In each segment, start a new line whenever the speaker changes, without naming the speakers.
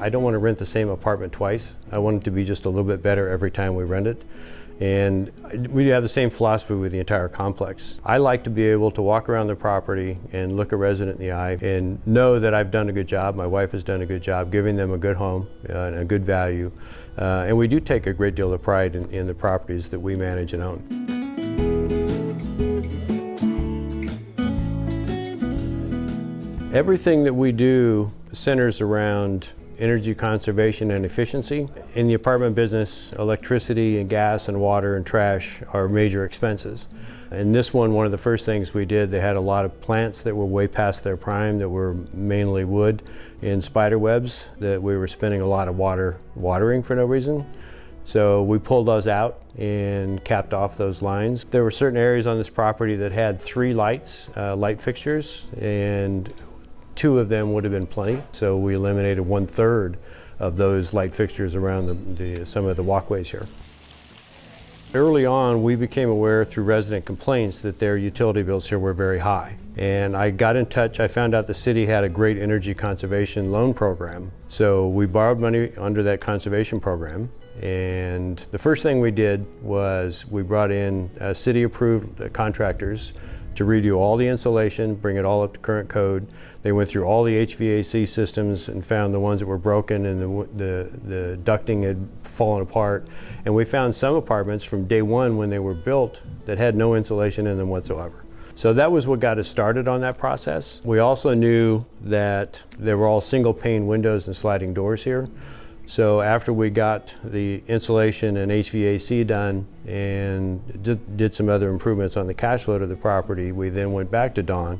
I don't want to rent the same apartment twice. I want it to be just a little bit better every time we rent it. And we have the same philosophy with the entire complex. I like to be able to walk around the property and look a resident in the eye and know that I've done a good job, my wife has done a good job giving them a good home and a good value. And we do take a great deal of pride in the properties that we manage and own. Everything that we do centers around energy conservation and efficiency. In the apartment business, electricity and gas and water and trash are major expenses. And this one of the first things we did, they had a lot of plants that were way past their prime that were mainly wood and spider webs that we were spending a lot of watering for no reason. So we pulled those out and capped off those lines. There were certain areas on this property that had 3 lights, light fixtures, and 2 of them would have been plenty, so we eliminated 1/3 of those light fixtures around some of the walkways here. Early on, we became aware through resident complaints that their utility bills here were very high. And I got in touch, I found out the city had a great energy conservation loan program. So we borrowed money under that conservation program. And the first thing we did was we brought in city-approved contractors to redo all the insulation, bring it all up to current code. They went through all the HVAC systems and found the ones that were broken and the ducting had fallen apart. And we found some apartments from day one when they were built that had no insulation in them whatsoever. So that was what got us started on that process. We also knew that there were all single pane windows and sliding doors here. So after we got the insulation and HVAC done and did some other improvements on the cash flow to the property, we then went back to Dawn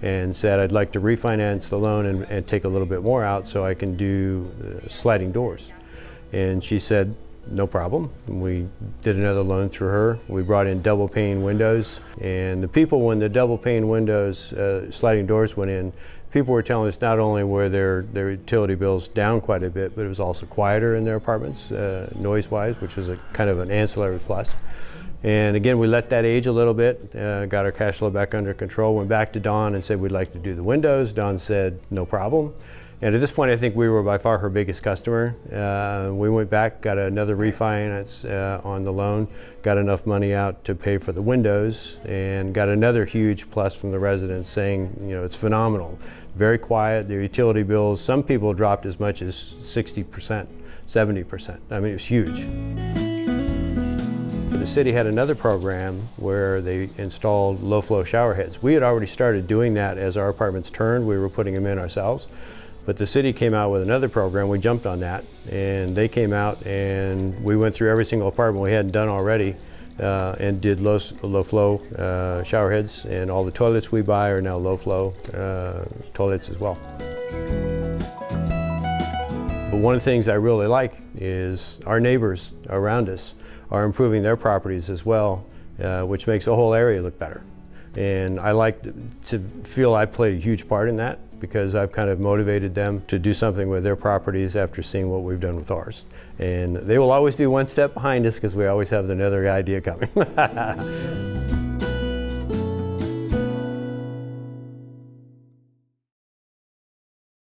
and said, I'd like to refinance the loan and take a little bit more out so I can do sliding doors. And she said, no problem. We did another loan through her. We brought in double pane windows, and the people, when the double pane windows, sliding doors went in, people were telling us not only were their utility bills down quite a bit, but it was also quieter in their apartments, noise-wise, which was a kind of an ancillary plus. And again, we let that age a little bit, got our cash flow back under control, went back to Dawn and said we'd like to do the windows. Dawn said no problem. And at this point, I think we were by far her biggest customer. We went back, got another refinance on the loan, got enough money out to pay for the windows, and got another huge plus from the residents saying, you know, it's phenomenal. Very quiet, their utility bills, some people dropped as much as 60%, 70%. I mean, it was huge. The city had another program where they installed low-flow shower heads. We had already started doing that as our apartments turned. We were putting them in ourselves. But the city came out with another program, we jumped on that, and they came out and we went through every single apartment we hadn't done already and did low flow shower heads, and all the toilets we buy are now low flow toilets as well. But one of the things I really like is our neighbors around us are improving their properties as well, which makes the whole area look better. And I like to feel I played a huge part in that, because I've kind of motivated them to do something with their properties after seeing what we've done with ours. And they will always be one step behind us because we always have another idea coming.